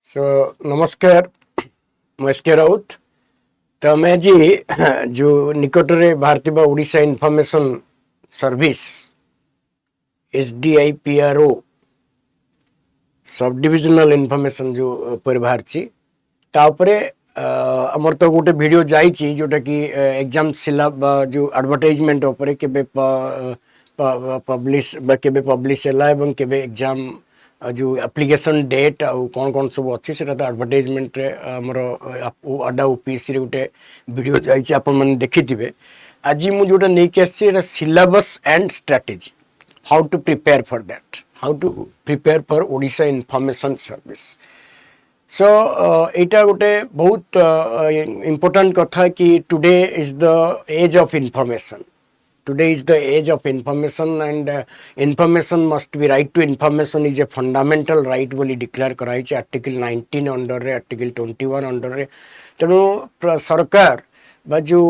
सो नमस्कार ମୁଁ S K Raut. ତ ଆମେ ଆଜି जो ନିକଟରେ ବାହାରିଥିବା Odisha information service SDIPRO sub divisional information जो ଉପରେ ବାହାରିଛି ତା ଉପରେ ଆମର ତ ଗୋଟେ ଭିଡ଼ିଓ ଯାଇଛି ଯୋଉଟା କି ଏକ୍ଜାମ ସିଲାବ जो ଆଡଭର୍ଟାଇଜମେଣ୍ଟ ଉପରେ କେବେ ପବ୍ଲିଶ ବା କେବେ ପବ୍ଲିଶ ହେଲା ଏବଂ କେବେ ଏକ୍ଜାମ जो एप्लिकेशन डेट आउ कौन कौन सब अच्छी से आडभर्टाइजमेंट आमर अड्डा ओपीएससी रे गोटे वीडियो जाइए आपण मैंने देखी थे। आज मुझे जोटा नहीं आसी syllabus and strategy how to prepare for that, how to prepare for Odisha information service. So यहाँ गोटे बहुत इम्पोर्टेंट कथा कि today is the age of information. Today is the age of information and information must be right to information is a fundamental right बोली declare कराई article 19 under रे article 21 under रे। तेणु सरकार बा जो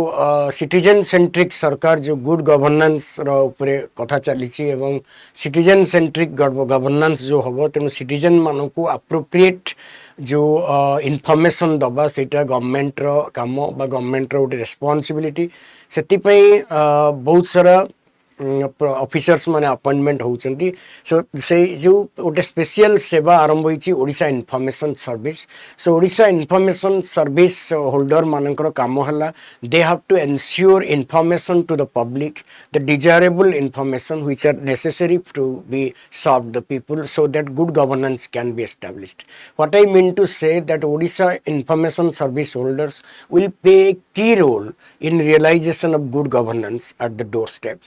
सिटीजन सेंट्रिक सरकार जो गुड गवर्नेंस रे कथा चली एवं सिटीजन सेंट्रिक गवर्नेंस जो हम तेणु सिटीजन मान को अप्रोप्रिएट जो इनफॉरमेशन दबा सेटा गवर्नमेंट रो काम बा गवर्नमेंट रो रेस्पॉन्सिबिलिटी से बहुत सारा ऑफिसर्स माने अपॉइंटमेंट होउचंती। सो से जो गोटे स्पेशल सेवा आरंभ होईची Odisha information service. So Odisha information service holder मानकर काम हला they have to ensure information to the public the desirable information which are necessary to be serve the people so that good governance can be established. What I mean to say that Odisha information service holders will play a key role in realisation of good governance at the doorstep.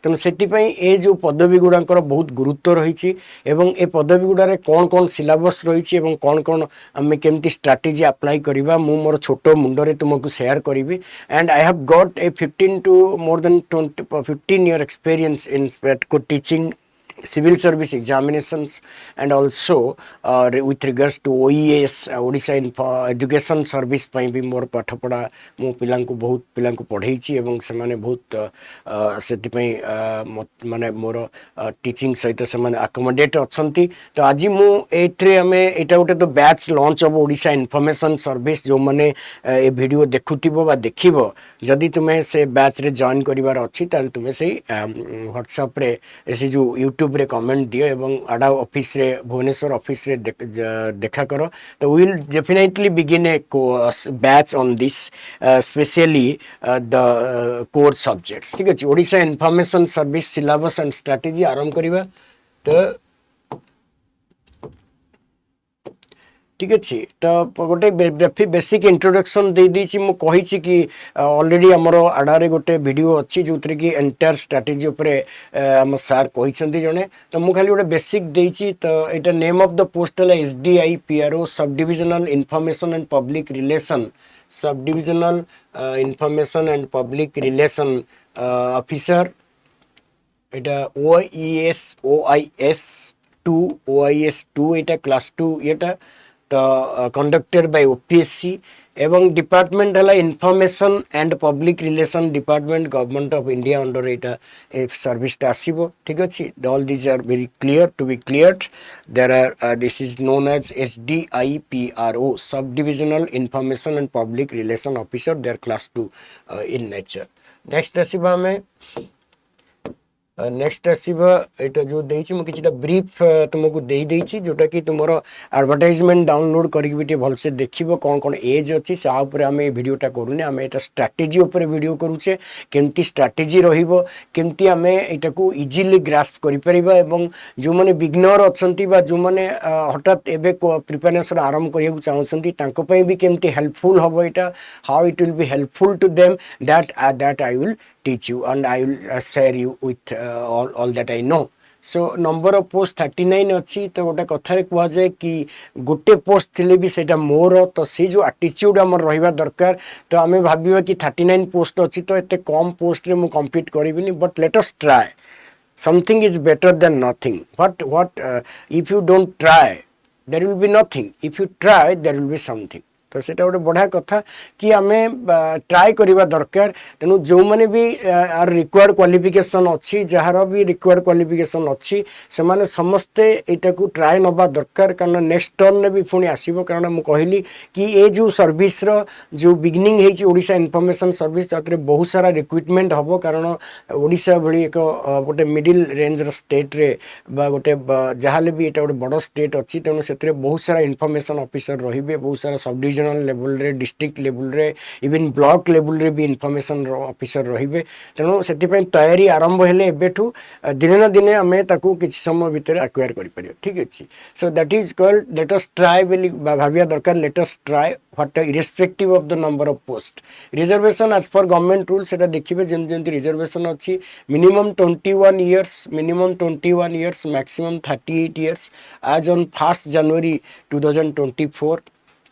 तेणु से ये जो पदवी गुड़ाकर बहुत गुरुत्व रही एवं ए पदवी गुड़ारे कौन कौन सिलेबस रही कौन कौन आम केमती स्ट्राटेजी अप्लाई करवा मु मोर छोट मुंडरे तुमको शेयर करी। And I have got a 15 to more than 15 year experience in teaching civil service examinations and also with regards to OES Odisha education service भी मोर पाठ पढ़ा मो पिला बहुत पिला पढ़े एवं से माने बहुत से माने मोर टीचिंग सहित से माने अकोमोडेट अच्छी। तो आज मुझे आम यहाँ गोटे तो बैच लॉन्च हम ओडिशा इनफॉरमेशन सर्विस जो मैंने ए वीडियो देखुथिबो बा देखिबो जदि तुम्हें से बैच रे जॉइन करिवार अछि ताल तुम्हें से व्हाट्सएप रे ऐसे जो यूट्यूब रे कमेंट दियो एवं आडा ऑफिस रे भुवनेश्वर ऑफिस रे देखा करो। तो will definitely begin A batch on this specially the core subjects. ठीक है, Odisha information service syllabus and strategy आरंभ करिवा। तो ठीक अच्छे तो गोटे बेसिक इंट्रोडक्शन दे देछि मु कहि कि ऑलरेडी हमर आडारे गोटे वीडियो अच्छी जो कि एंटायर स्ट्रेटेजी उपरे हम सार कहिसंती जने। तो मु खाली गोटे बेसिक देछि। तो एटा नेम ऑफ द पोस्ट है SDIPRO sub divisional information and public relation sub divisional information and public relation officer. एटा OIS 2 एटा क्लास 2 एटा तो कंडक्टेड बाय OPSC एवं डिपार्टमेंट है information and public relation department government of India under एटा a service आसीबो। ठीक अच्छे, all this are very clear to be clear. There are this is known as SDIPRO sub divisional information and public relation officer their class 2 in nature. Next आसीबा हमें next आसीबा एटा जो देछि मु किछटा brief तुमको दे देछि जोटा कि तुमरो एडवर्टाइजमेंट डाउनलोड करिक बिटे भल से देखिबो कोन कोन एज अछि सा ऊपर हम ए वीडियोटा करूने हम एटा स्ट्रेटजी ऊपर वीडियो करूचे केमती स्ट्रेटजी रहिबो केमती हम एटा को इजीली ग्रास्प करि परिबा एवं जो माने बिगनर अछंती बा जो माने हठात एबे प्रिपरेशन आरंभ करियु चाहउछंती तांको पई भी केमती हेल्पफुल हबो एटा how it will be helpful to them that I will teach you and I will share you with all that I know. So number of post 39 अच्छी। तो गोटे कथारे कह जाए कि गोटे पोस्ट थिले भी सेटा मोर तो से जो एटीट्यूड हमर रहिबा दरकार। तो आमे भाबिबा कि 39 पोस्ट अच्छी तो एते कम पोस्ट रे मु कंप्लीट करिबिनी but let us try something is better than nothing. what if you don't try there will be nothing, if you try there will be something। तो सेटा गोटे बढ़िया कथा कि आम ट्राए करवा दरकार तेणु जो मैंने भी आर रिक्वायर्ड क्वालिफिकेशन अच्छी जार भी रिक्वायर्ड क्वालिफिकेशन अच्छी से माने समस्ते एटा को ट्राए नबा दरकार कारण नेक्स्ट टर्न ने भी पुणी आसीबो कारण मु कहली कि ए जो सर्विस रो जो बिगिनिंग हेची ओडिशा इन्फॉर्मेशन सर्विस तातरे बहुत सारा रिक्रुटमेंट हबो कारण ओडिशा भली एक गोटे मिडिल रेंज रो स्टेट रे बा गोटे जहाले भी एटा गोटे बड़ स्टेट अच्छी तेणु से बहुत सारा इन्फॉर्मेशन ऑफिसर रहिबे बहुत सारा सब डिविजनल लेवल रे डिस्ट्रिक्ट लेवल रे इवन ब्लॉक लेवल रे भी इन्फॉर्मेशन ऑफिसर रहिबे तेणु से तैयारी आरंभ हेले एबेठू दिने ना दिने आमे ताकू किछि समय भितर एक्वायर करि परियो ठीक अछि so that is called let us try बेली भाबिया दरकार let us try what irrespective of the number of post reservation as per government rule सेटा देखिबे जेमि रिजर्वेशन अछि मिनिमम 21 इयर्स मैक्सिमम 38 इयर्स आज ऑन 1 जनवरी 2024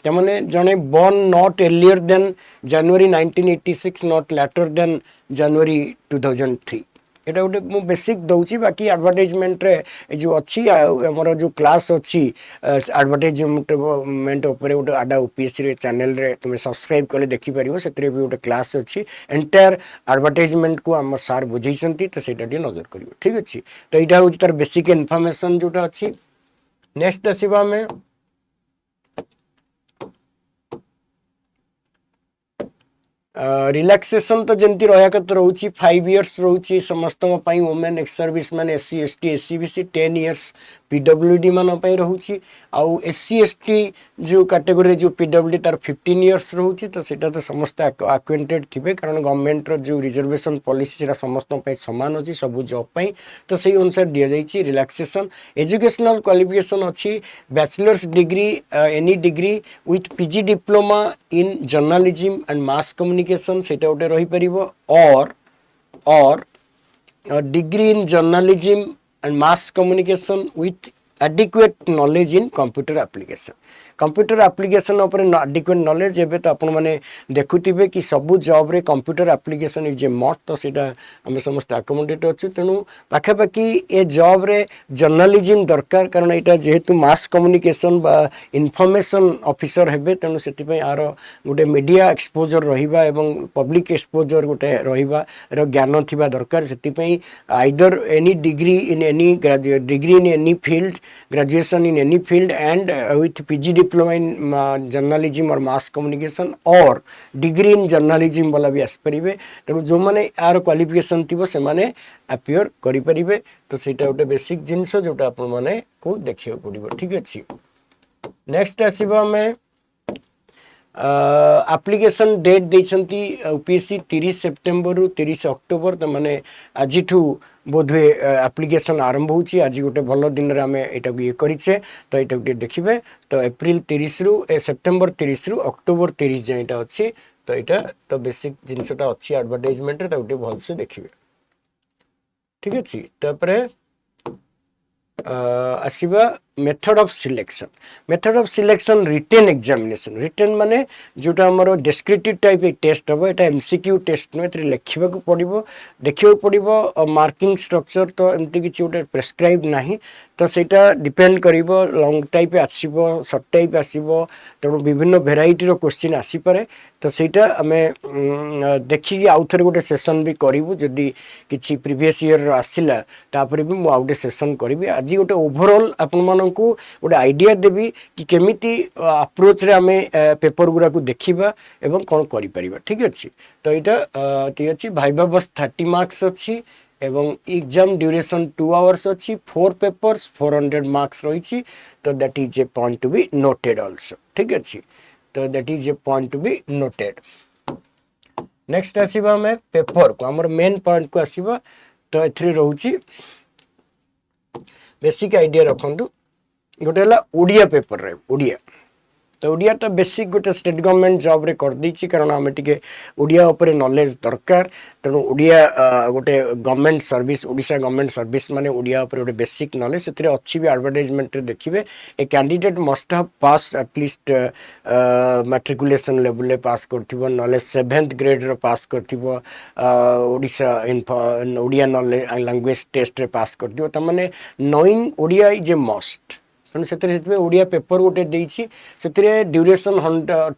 तमने जने born not earlier than January 1986 not later than January 2003 एटा गोटे मु basic दउची बाकी एडवर्टाइजमेंट रे जो अच्छी हमर जो क्लास अच्छी एडवर्टाइजमेंट ऊपर गोटे आडा ओपीएससी रे चैनल रे तुम सब्सक्राइब कले देखि परिबो सेतरे भी गोटे क्लास अच्छी एंटायर एडवर्टाइजमेंट को हम सार बुझैसंती तो सेटा डी नजर करिवो ठीक अछि तो एटा होची तार बेसिक इन्फॉर्मेशन जोटा अच्छी नेक्स्ट आसीबा में रिलैक्सेशन तो जमती रहा कत रोची 5 इयर्स रोची समस्त women ex service man SC ST SCBC 10 years PWD मान रोची आउ एससी एसटी जो कैटेगरी जो पीडब्ल्यूडी तार 15 इयर्स रोची तो सेटा तो समस्त एक्वेंटेड थिबे कारण गवर्नमेंट रो जो रिजर्वेशन पॉलिसी सेटा समस्त समान अछि सब जॉब पई तो सही अनुसार दिया जाइछि रिलैक्सेशन एजुकेशनल क्वालिफिकेशन अछि bachelors degree any degree with PG diploma in journalism and mass communication सेटा उटे रही परिबो और degree in journalism and mass communication with adequate knowledge in computer application computer application ऊपर एडिक्वेट नॉलेज एबे तो आपण माने देखुथिबे कि सबु जॉब रे computer application is a must तो सेटा हम समस्त अकोमोडेट अछि तेनु पाखे पाखी ए जॉब रे जर्नलिज्म दरकार कारण एटा जेहेतु मास कम्युनिकेशन बा इन्फॉर्मेशन ऑफिसर हेबे तेनु सेति पय आर गोटे मीडिया एक्सपोजर रहिबा एवं पब्लिक एक्सपोजर गोटे रहिबा रो ज्ञान थिबा दरकार सेति पय either any degree in any degree in any field graduation in any field and with PG diploma in journalism और मास कम्युनिकेशन और डिग्री इन जर्नलिज्म वाला भी आसपारे तेणु जो मैंने यार क्वालिफिकेशन थी से मैंने अपियर करें तो सहीटा गोटे बेसिक जिनस जोटा आपण मैंने को देखा पड़ो ठीक अच्छे नेक्स्ट आसवा आम एप्लिकेशन डेट देती यूपीएससी 30 सेप्टेम्बर रु 30 अक्टोबर तो मैंने आज बोधे एप्लिकेशन आरंभ होची आज गोटे भल दिन रे आमे एटा ये करिचे तो एटा गोटे देखिबे तो अप्रैल 30 रु सेप्टेम्बर 30 रु अक्टोबर 30 जाय एटा अछि तो एटा तो बेसिक जिनसटा अछि एडवर्टाइजमेंट रे तो गोटे भल से देखिबे ठीक अछि तापरे आसीबा method of selection written examination written माने जोटा हमरो डिस्क्रिप्टिव टाइप एक टेस्ट हबो एटा एमसीक्यू टेस्ट नो एतरे लिखिबा को पड़िबो देखिबो पड़िबो मार्किंग स्ट्रक्चर तो एमती किछि गोटे प्रेस्क्राइब नाही तो सेटा डिपेंड करिवो लॉन्ग टाइप आसीबो शॉर्ट टाइप आसीबो तेणु विभिन्न वेराइटी रो क्वेश्चन आसी पारे तो सेटा हमें देखि आउ थरे गोटे सेशन भी करिवो जदी किछि प्रीवियस ईयर रो आसिला तापर भी मु आउटे सेशन करिवि आज गोटे ओवरऑल आपन मानन को गोटे आइडिया देवी कि केमिति अप्रोच रे आमे पेपर गुरा को देखिबा एवं कोन करि परिबा ठीक अछि तो एटा ठीक अछि भाइबा बस 30 मार्क्स अछि एवं एग्जाम ड्यूरेशन 2 आवर्स अछि 4 पेपर्स 400 मार्क्स रहिछि तो that is a point to be noted also ठीक अछि तो that is a point to be noted next आसीबा हमें पेपर को हमर मेन पॉइंट को आसीबा तो एथरे रहउछि बेसिक आइडिया रखंतु गोटे ओडिया पेपर रे ओडिया तो ओडिया तो बेसिक गोटे स्टेट गवर्नमेंट जॉब रे कर दी कारण आम टे ओडिया उपरे नॉलेज दरकार तेणु ओडिया गोटे government service Odisha government service माने ओडिया उपरे गोटे बेसिक नॉलेज से अच्छी भी एडवर्टाइजमेंट रे देखिए a candidate must have pass at least matriculation level रे पास करथिबो नॉलेज 7th ग्रेड रे पास करथिबो Odisha Odia knowledge language test रे पास करथिबो त माने knowing Odia is a must ତେଣୁ ସେଥିରେ ଓଡ଼ିଆ ପେପର ଗୋଟେ ଦେଇଛି, ସେଥିରେ ड्यूरेशन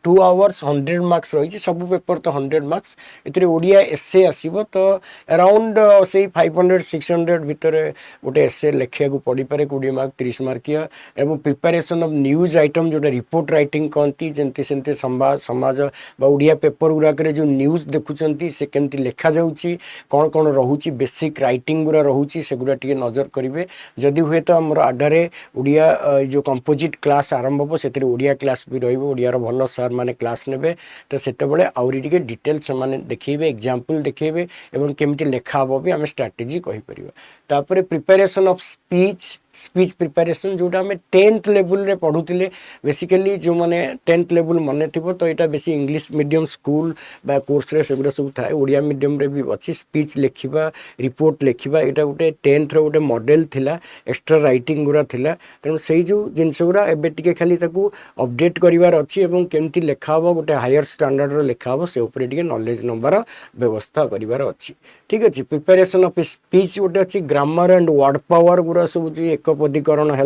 2 आवर्स 100 मार्क्स रही, सब पेपर तो 100 मार्क्स, एथिरे ओडिया एसे आसीबो तो अराउंड से 500 600 भितर गोटे एसे लिखिया को पड़ी पारे 20 मार्क 30 मार्किया एवं प्रिपरेशन ऑफ न्यूज आइटम जोटा रिपोर्ट राइटिंग कहती जंती सेंते संवाद समाज बा ओडिया पेपर गुराक जो न्यूज देखुचंती से केमती लिखा जाउची कौन कौन रहुची बेसिक राइटिंग गुरा रहुची से गुरा टिके नजर करिवे जदि हुए तो हमर आडारे ओडिया जो कंपोजिट क्लास आरंभ हो से ओडिया क्लास भी रहिबो ओडिया रो भलो सर माने क्लास नेबे तो सेते बेले आउरी टिके डिटेल से माने देखिबे एग्जांपल देखिबे एवं केमती लेखा हबो भी हमें स्ट्रेटजी कहि परिबा तापरे प्रिपरेशन ऑफ स्पीच प्रिपरेशन जोटा आम 10th लेवल रे पढ़ुले बेसिकली जो माने 10th लेवल मन थी तो यहाँ बेसी इंग्लिश मीडियम स्कूल बा कोर्स रे सेगुड़ा सब थाए ओडिया मीडियम रे भी अच्छी स्पीच लिखा रिपोर्ट लिखा यहाँ गोटे 10th रो गोटे मॉडल थिला एक्स्ट्रा राइटिंग गुरा थिला तेणु से जो जिनस गुरा एबे टिके खाली ताकू अपडेट करिवार अछि एवं केमती लेखा हबो गोटे हायर स्टैंडर्ड रो लेखा हबो से ऊपर टिके नॉलेज नंबर व्यवस्था करिवार अछि ठीक अछि प्रिपरेशन ऑफ स्पीच गोटे अछि ग्रामर एंड वर्ड पावर गुरा सब जो एकपदीकरण है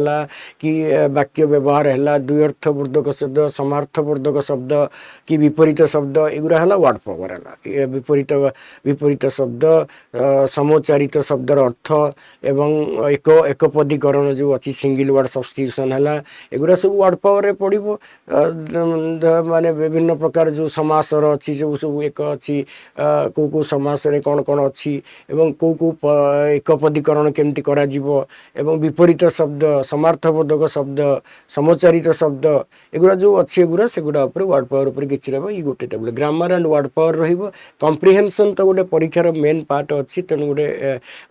कि वाक्य व्यवहार है द्व्यर्थबोधक शब्द समार्थबोधक शब्द कि विपरीत शब्द एगुरा है वर्ड पावर है विपरीत विपरीत शब्द समोच्चारित शब्दर अर्थ एवं एकपदीकरण जो अच्छी सिंगल वर्ड सब्स्टिट्यूशन है एगुरा सब वर्ड पावर रे पड़ो माने विभिन्न प्रकार जो समासर अच्छी सब सब एक अच्छी को समास रे कौन कौन अच्छी एवं को एकपदीकरण केमती करा जीवो एवं विपरीत शब्द समार्थबोधक शब्द समोच्चारित शब्द एगुरा जो अच्छी एगुरा सेगुड़ा वर्ड पावर उपर किसी रहा ये गोटे table grammar and word power रहिबो कॉम्प्रिहेंशन तो गोटे परीक्षार मेन पार्ट अच्छी तेणु गोटे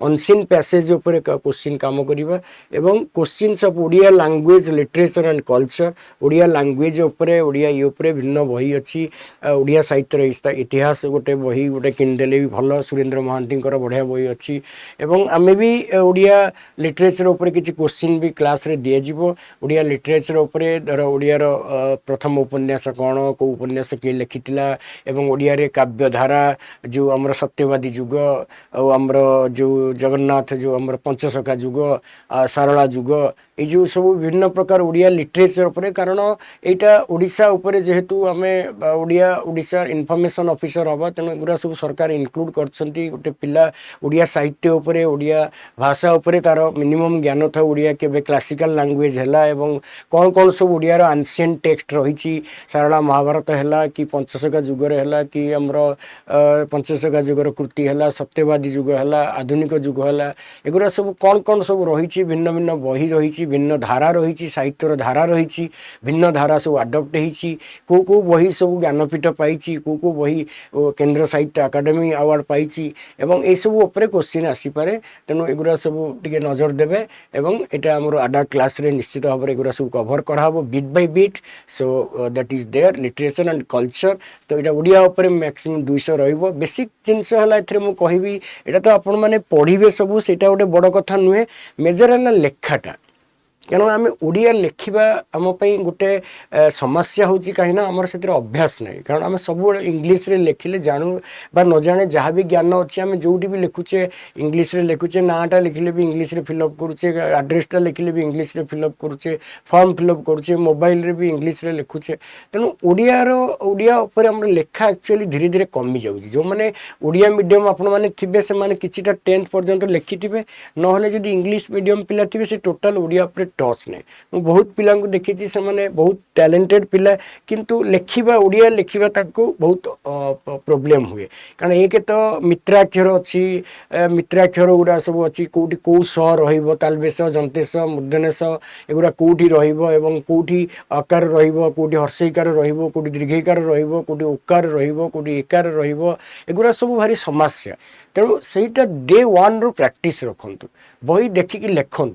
अनसीन पैसेज उपर क्वेश्चन काम करवा एवं questions of Odia language literature and culture Odia language उपर ओडिया ये उपर भिन्न बही अच्छी ओडिया साहित्य इतिहास गोटे बही गोटे किनदेले भी भल सुरेंद्र महांती बढ़िया बही अच्छी एवं आमे भी ओडिया लिटरेचर उपर किसी क्वेश्चन भी क्लास रे दिया जीवो ओडिया लिटरेचर उपर धर ओडियार प्रथम उपन्यास कौन को उपन्यास किए लिखिथिला एवं ओडिया रे काव्यधारा जो आमर सत्यवादी युग आमर जो जगन्नाथ जो आमर पंचसखा युग सारला युग ये जो सब विभिन्न प्रकार ओडिया लिटरेचर उपर कारण यहाँ ओडिशा उपर जेहेतु आमे ओडिया ओडिशा इनफॉरमेशन ऑफिसर हवा तेणु एगुरा सब सरकार इनक्लूड करछंती गोटे पिला ओडिया साहित्य उपर ओडिया भाषा उपर तार मिनिमम ज्ञान था ओडिया के क्लासिकल लैंग्वेज है एवं कौन कौन सब ओडियार एंशिएंट टेक्स्ट रही सारला महाभारत है कि पंचसखा युगर है कि आमर पंचसखा युगर कृति है सत्यवादी युग है आधुनिक युग है एगुरा सब कौन सब रही भिन्न भिन्न बही रही भिन्न धारा रही साहित्यर धारा रही भिन्न धारा सब आडप्ट हो बही सब ज्ञानपीठ पाई को बही केंद्र साहित्य अकादेमी अवार्ड पाई एवं ये सब उपर क्वेश्चन आसीपे तेणु एगुरा सब टिके नजर देवे एवं एटा हमर आडा क्लास रे निश्चित भाव में एगुरा सब कवर कराबो bit by bit so that is their literature and culture तो एटा ओडिया उपर मैक्सिमम 200 रहिबो बेसिक जिनस हला एथरे मु कहिबी एटा तो आपण माने पढिबे सब सेटा गोटे बड़ कथा नुहे मेजर हला लेखाटा कारण आम ओडिया लिखा आमपाई गोटे समस्या हूँ कहीं आमर से अभ्यास ना कारण आम सब इंग्लीश रे लिखिले जानू बा न जाने जहाँ भी ज्ञान अच्छे आम जो भी लिखुचे इंग्लीश रे लिखुचे नाटा लिखिले भी इंग्लीश रे फिलअप करुचे आड्रेसटा लिखिले भी इंग्लीश रे फिलअप करुचे फॉर्म फिलअप करुचे मोबाइल रे भी इंग्लीश रे लिखुचे तेणु ओडिया उपर आम लेखा एक्चुअली धीरे धीरे कमी जाऊँगी जो मैंने ओडिया मीडियम आपण मैंने थे से किछिटा 10th पर्यंत लिखिथे ना जदि इंग्लीश मीडियम पिला थे से टोटाल ओडिया उपर टच नहीं मुझे बहुत पिला देखी से माने बहुत टैलेंटेड पिला किंतु लिखा ओडिया लिखा बहुत प्रोब्लेम हुए कारण एक तो मित्राक्षर अच्छी मित्राक्षर गुड़ा सब अच्छी कौटी कौ स तालबेश जंतेश मूर्धनेश एगुड़ा कौटी कौटी अकार कौटी हर्षईकार कौटी दीर्घईकार कौटी उकार कौटी एकार एगुड़ा सब भारी समस्या तेणु सहीटा डे 1 रू प्रैक्टिस रखु बही देखिकी लिखु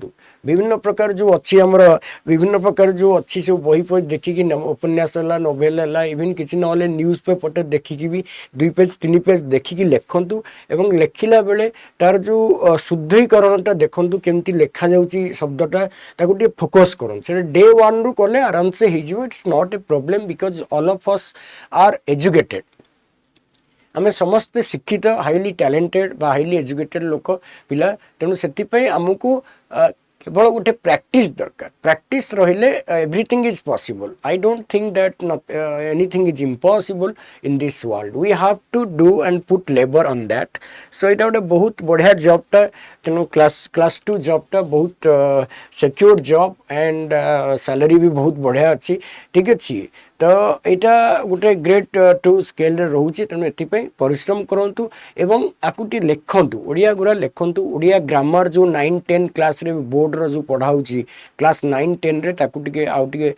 विभिन्न प्रकार जो अच्छी आमर विभिन्न प्रकार जो अच्छी सब बही पर देखिकी उपन्यास है नोवेल है इवन किसी ना न्यूज पेपर देखिकी भी 2 पेज 3 पेज देखिकी लिखु एवं लिखिला बेले तार जो शुद्धीकरणटा देखु केमती लिखा जाउची शब्दटा ताको टे फोकस करन से डे 1 रू कले आराम से हो जिवो it's not a problem because all of us are educated आमे समस्त शिक्षित हाईली टैलेंटेड बा हाईली एजुकेटेड लोक पिला तेणु से आमको केवल गोटे प्रैक्टिस दरकार प्रैक्टिस रहिले everything is possible I don't think that anything is impossible in this world we have to do and put labour on that so इटा गोटे बहुत बढ़िया जॉबटा तेणु क्लास 2 जॉबटा बहुत सिक्योर जॉब एंड सैलरी भी बहुत बढ़िया अच्छी ठीक अच्छी तो यहाँ गोटे ग्रेट टू स्केल रोचे तेणु एपाई परिश्रम करूँ एवं आकुटी लिखतु ओडिया गुरा लिखतु ओडिया ग्रामर जो 9-10 क्लास रे बोर्ड रो जो पढ़ाऊँ क्लास 9-10 रे ताकू टिके आउ टिके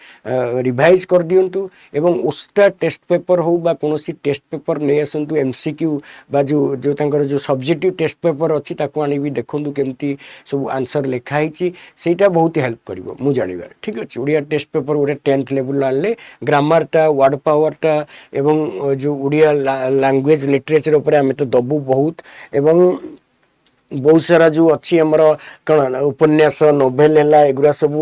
रिवाइज कर दियंतु एवं उस्टा टेस्ट पेपर हो बा कोनोसी टेस्ट पेपर नै आसंतु एमसीक्यू बा जो तांकर जो सब्जेक्टिव टेस्ट पेपर अछि ताकू आनी भी देखंतु केमती सब आंसर लिखा हिची सेटा बहुत हेल्प करिवो मु जानिबार ठीक अछि ओडिया टेस्ट पेपर ओडे 10th लेवल आले ग्रामरटा वर्ड पावरटा एवं जो ओडिया लैंग्वेज लिटरेचर ऊपर आमे तो दबु बहुत एवं बहुत सारा जो अच्छी आमर कौन उपन्यास नोभेल है एगुरा सब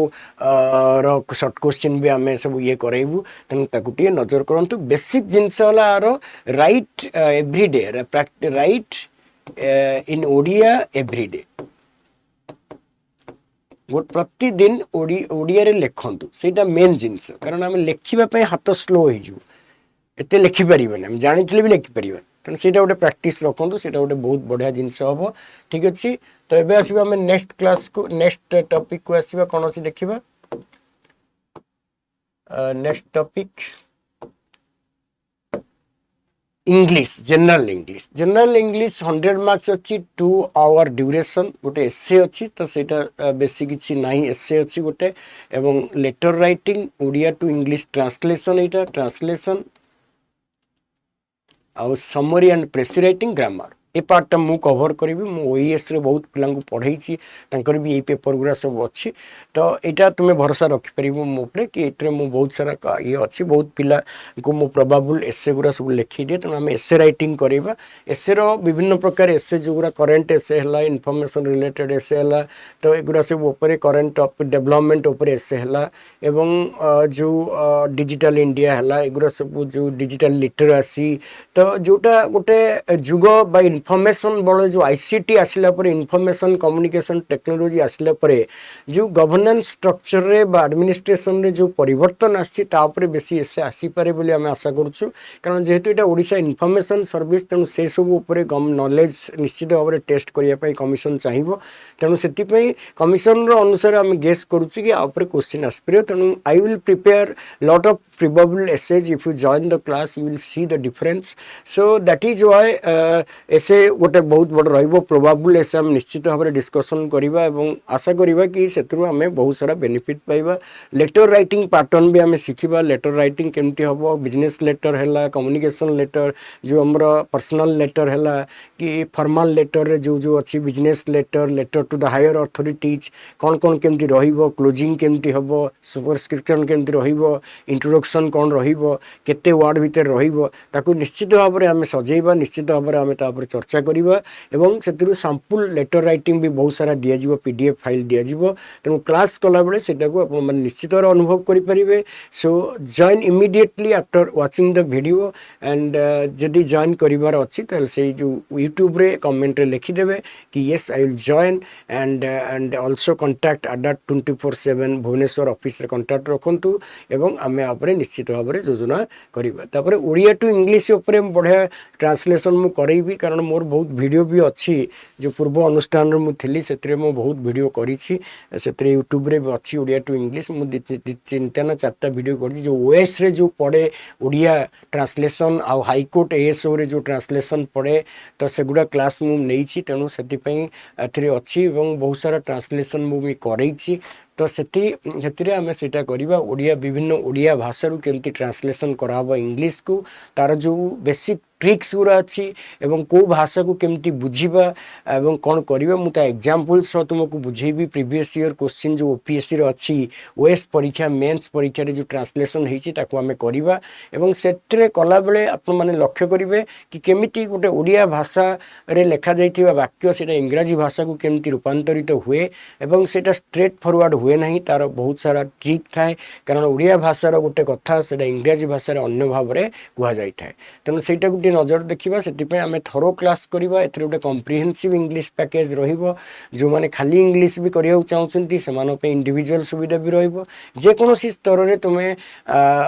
सर्ट क्वेश्चन भी आम सब ये करेबू तेणु ताकू नजर करूँ बेसिक जिनस are write everyday write in Odia everyday प्रतिदिन ओडिया रे लिखतु सेटा मेन जिनस कारण आम लिखापी हाथ स्लो हो एत लिखिपर आम जानी भी लिखिपर तेणु से गोटे प्रैक्टिस रखु से गोटे बहुत बढ़िया जिनस हम ठीक अच्छे तो ये आसवा आम नेक्स्ट क्लास को नेक्स्ट टॉपिक को आसवा कौन अच्छी देखा next topic English general English 100 marks अच्छी 2 आवर ड्यूरेशन गोटे एसे अच्छी तो सेटा बेसी किसी ना एसे अच्छी गोटे एवं letter writing Odia to English translation यहाँ ट्रांसलेशन आउ summary and precis writing grammar ए पार्टा मु कवर करी मु ओईएस रे बहुत पिला पढ़ाई तांकर भी ये पेपर गुरा सब अच्छी तो यहाँ तुम्हें भरोसा रखिपर मो उपरे कि ये मु बहुत सारा ये अच्छी बहुत पिला को मु प्रोबेबल एसे गुरा सब लिखी दिए तेणु आम एसे राइटिंग करवा एसे विभिन्न प्रकार एसे जो गुरा करेन्ट एसे है इनफॉरमेशन रिलेटेड एसे है तो युरा सब उपरे करेन्ट डेवलपमेंट उपरे एसे है एवं जो डिजिटल इंडिया है युरा सब जो डिजिटल लिटरेसी तो जोटा गोटे जुग बा इनफॉरमेशन बड़े जो आईसीटी आसला पर इनफॉरमेशन कम्युनिकेशन टेक्नोलॉजी आसला पर जो गवर्नेंस स्ट्रक्चर रे बा एडमिनिस्ट्रेशन रे जो परिवर्तन आसी बेसी एसे आसी पारे बोली आम आशा करूँ कारण जेहेतु यहाँ ओडिशा इनफॉरमेशन सर्विस तेणु से सब उपर नॉलेज निश्चित भाव में टेस्ट करने कमिशन चाहिए तेणु से कमिशन अनुसार आम गेस करुच्ची कि आउपर क्वेश्चन आसपर तेणु I will prepare lot of probable essays if you join the class you will see the difference so that is why essay गोटे बहुत बड़ रोबेबल एसे आम निश्चित भाव में डिस्कसन करवा एवं आशा करवा कि से आम बहुत सारा बेनिफिट पाइबा लेटर राइटिंग पैटर्न भी आम शिखा लेटर राइटिंग केमती हम बिजनेस लेटर है कम्युनिकेशन लेटर जो आमर पर्सनल लेटर है कि फॉर्मल लेटर रे जो अच्छी business letter letter to the higher authorities कौन कौन केमती रहिबो क्लोजिंग केमती हम सुपरस्क्रिप्शन केमती रहिबो इंट्रोडक्शन कौन रहिबो केते वर्ड भीतर रहिबो ताकू निश्चित भाव में आम सजेबा निश्चित भाव में आम तापर चर्चा करवा एवं से सैंपल लेटर राइटिंग भी बहुत सारा दिज्व पीडीएफ फाइल दिज्व तेणु क्लास कला बेले सेटा को आप निश्चित भाव अनुभव करेंगे so join immediately after watching the video and जदि जॉइन करिवार अच्छी से जो यूट्यूब रे कमेंट रे लिखिदेवे कि yes I will join and also contact अड्डा 24/7 भुवनेश्वर ऑफिस रे कांटेक्ट रखंतु एवं आमे आपरे निश्चित भाव में योजना करिबा तापर ओडिया टू इंग्लिश ऊपर बढ़िया ट्रांसलेशन मु करेबी कारण मोर बहुत वीडियो भी अच्छी जो पूर्व अनुष्ठान रे मु थिली सेतरे मु बहुत वीडियो करिछि सेतरे यूट्यूब रे अच्छी ओडिया टू इंग्लिश मु 3 ना 4टा वीडियो करिछि जो ओएस रे जो पड़े ओडिया ट्रांसलेशन आ हाईकोर्ट एएसओ रे जो ट्रांसलेशन पड़े तो सेगुड़ा क्लास मु नेइछि तेणु सेतिपई एथिरे अच्छी एवं बहुत सारा ट्रांसलेशन मु भी करैछि तो से आम सेटा करवा ओडिया विभिन्न ओडिया भाषा केमती ट्रांसलेशन कराब इंग्लिश को तार जो बेसिक ट्रिक्स गुरा अच्छी एवं को भाषा को केमती बुझीबा एवं कौन करवा मुझे एग्जाम्पल सह तुमको बुझेबी प्रीवियस ईयर क्वेश्चन जो ओपीएससी रे अच्छी ओएस परीक्षा मेंस परीक्षा रे जो ट्रांसलेशन होती आम करवा एवं से कला बेले आपण माने लक्ष्य करेंगे कि केमिटी गोटे ओडिया भाषा रे लेखा जाइथिबा वाक्य सेटा इंग्राजी भाषा को केमती रूपांतरित हुए एवं सेटा स्ट्रेट फॉरवर्ड हुए नहीं तार बहुत सारा ट्रिक थाए कारण ओडिया भाषार गोटे कथा से इंग्राजी भाषा अन्य भाव में कहुई थाए तेणु से ଟିକେ ନଜର ଦେଖିବା ସେଥିପାଇଁ ଆମେ ଥରୋ କ୍ଲାସ୍ କରିବା ଏଥିରେ ଗୋଟେ କମ୍ପ୍ରିହେନ୍ସିଭ୍ ଇଂଲିଶ ପ୍ୟାକେଜ୍ ରହିବ ଯେଉଁମାନେ ଖାଲି ଇଂଲିଶ ବି କରିବାକୁ ଚାହୁଁଛନ୍ତି ସେମାନଙ୍କ ପାଇଁ ଇଣ୍ଡିଭିଜୁଆଲ ସୁବିଧା ବି ରହିବ ଯେକୌଣସି ସ୍ତରରେ ତୁମେ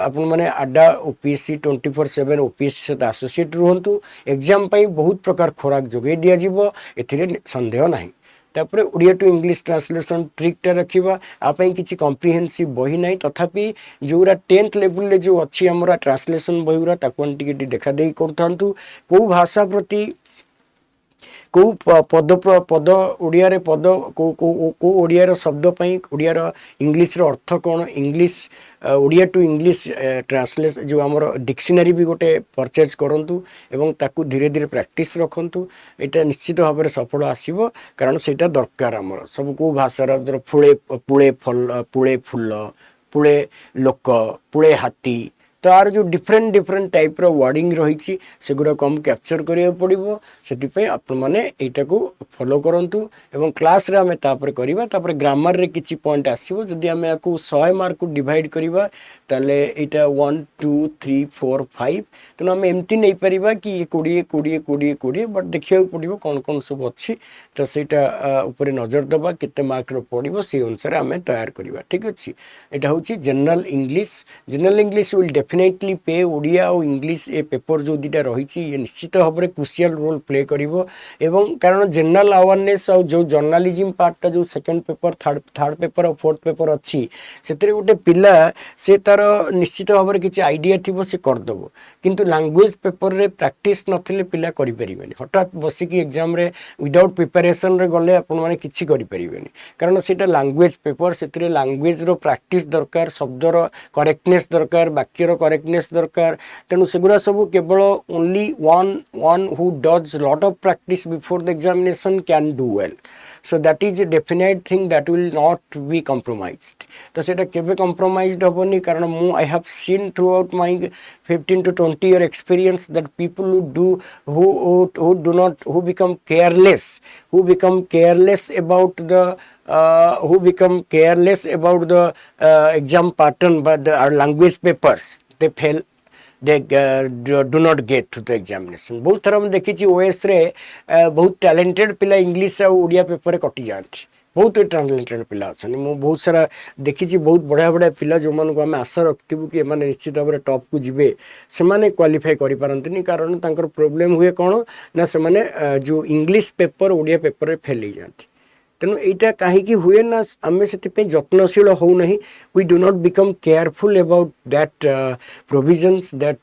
ଆପଣମାନେ ଆଡା ଓପିଏସସି 24/7 ଓପିଏସସି ସହିତ ଆସୋସିଏଟ୍ ରୁହନ୍ତୁ ଏକ୍ଜାମ ପାଇଁ ବହୁତ ପ୍ରକାର ଖୋରାକ ଯୋଗାଇ ଦିଆଯିବ ଏଥିରେ ସନ୍ଦେହ ନାହିଁ ତାପରେ ଓଡ଼ିଆ ଟୁ ଇଂଲିଶ ଟ୍ରାନ୍ସଲେସନ୍ ଟ୍ରିକ୍ଟା ରଖିବା ଆ ପାଇଁ କିଛି କମ୍ପ୍ରିହେନ୍ସିଭ୍ ବହି ନାହିଁ ତଥାପି ଯେଉଁଗୁଡ଼ା 10th ଲେବୁଲରେ ଯେଉଁ ଅଛି ଆମର ଟ୍ରାନ୍ସଲେସନ୍ ବହିଗୁଡ଼ା ତାକୁ ଟିକେ ଦେଖାଦେଖି କରୁଥାନ୍ତୁ କେଉଁ ଭାଷା ପ୍ରତି କେଉଁ ପଦ ଓଡ଼ିଆରେ ପଦ କେଉଁ ଓଡ଼ିଆର ଶବ୍ଦ ପାଇଁ ଓଡ଼ିଆର ଇଂଲିଶର ଅର୍ଥ କ'ଣ English Odia to English translation ଯେଉଁ ଆମର ଡିକ୍ସନାରୀ ବି ଗୋଟେ ପରଚେଜ୍ କରନ୍ତୁ ଏବଂ ତାକୁ ଧୀରେ ଧୀରେ ପ୍ରାକ୍ଟିସ୍ ରଖନ୍ତୁ ଏଇଟା ନିଶ୍ଚିତ ଭାବରେ ସଫଳ ଆସିବ କାରଣ ସେଇଟା ଦରକାର ଆମର ସବୁ କେଉଁ ଭାଷାର ପୁଳେ ଫୁଲ ପୁଳେ ଲୋକ ପୁଳେ ହାତୀ तार जो डिफरेंट डिफरेंट टाइप रो वर्डिंग रही सेगुड़ा को हम कैप्चर करिया पड़िबो सेटिपई आपण माने एटा को फॉलो करंतु एवं क्लास रे हमें तापर करिबा तापर ग्रामर रे किछि पॉइंट आसीबो जदि हमें याकू 100 मार्क को डिवाइड करिबा ताले एटा 1 2 3 4 5 तनो हम एमती नै परिबा कि 20 20 20 20 बट देखिया पड़िबो कोन कोन सब अछि तो सेटा ऊपर नजर दबा केते मार्क रो पड़िबो से अनुसार हमें तैयार करिबा ठीक अछि एटा होछि जनरल इंग्लिश विल डेफिनेटली पे ओडिया और इंग्लिश ए पेपर जो दुटा रही ये निश्चित भाव में क्रुशियल रोल प्ले करिवो एवं कारण जनरल अवेयरनेस और जो जर्नलिज्म पार्टा जो सेकंड पेपर थर्ड पेपर और फोर्थ पेपर अच्छी से गोटे पिला से तार निश्चित भाव में किसी आइडिया थी से करदेव किंतु लैंग्वेज पेपर रे प्रैक्टिस नथिले पिला करि परिबेनी हठात बसिकी एग्जाम रे विदाउट प्रिपरेशन रे गले आपण माने किछि करि परिबेनी कारण सेटा लैंग्वेज पेपर सेतिरे लैंग्वेज रो प्रैक्टिस दरकार शब्द रो करेक्टनेस दरकार वाक्यर करेक्टनेस दरकार तेणु सेगुरा सब केवल only one who does lot of practice before the examination can do well so that is a definite thing that will not be compromised तो सेटा केबे compromised होबनी कारण मु I have seen throughout my 15 to 20 year experience that people who do who do not who become careless about the exam pattern but the language papers they fail they do not get to the examination बहुत थर हम देखी OS रे बहुत talented पिला English और Odia paper कटि जाती बहुत टैलेंटेड पिला अच्छा मु बहुत सारा देखी बहुत बढ़िया बढ़िया पिला जो मान को आम आशा रखिबु कि एमाने निश्चित भाव में टॉप को जिबे से माने क्वालिफाई करि पारंतनी कारण तांकर प्रॉब्लम हुए कोन ना से माने जो इंग्लिश पेपर ओडिया पेपर रे फेल हो जाती तेणु यहाँ कहीं हुए ना आम से जत्नशील हो नहीं we do not become careful about that provisions that